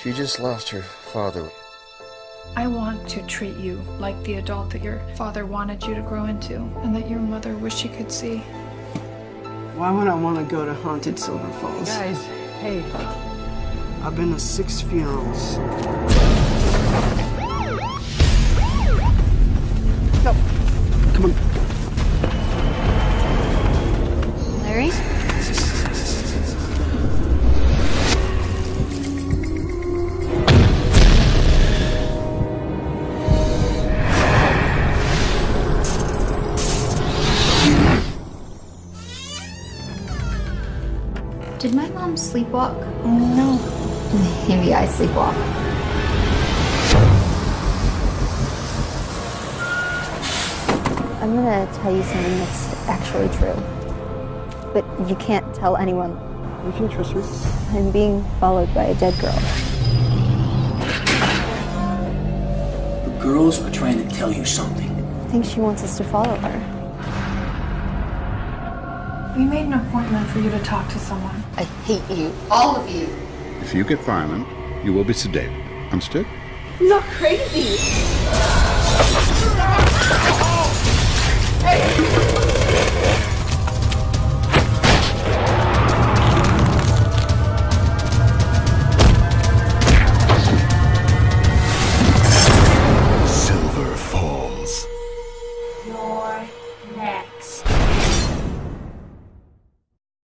She just lost her father. I want to treat you like the adult that your father wanted you to grow into and that your mother wished she could see. Why would I want to go to haunted Silver Falls? Guys, hey. I've been to 6 funerals. No, come on. Larry? Did my mom sleepwalk? No. Maybe I sleepwalk. I'm gonna tell you something that's actually true. But you can't tell anyone. You can trust me. I'm being followed by a dead girl. The girls are trying to tell you something. I think she wants us to follow her. We made an appointment for you to talk to someone. I hate you. All of you. If you get violent, you will be sedated. Understood? I'm not crazy. Hey!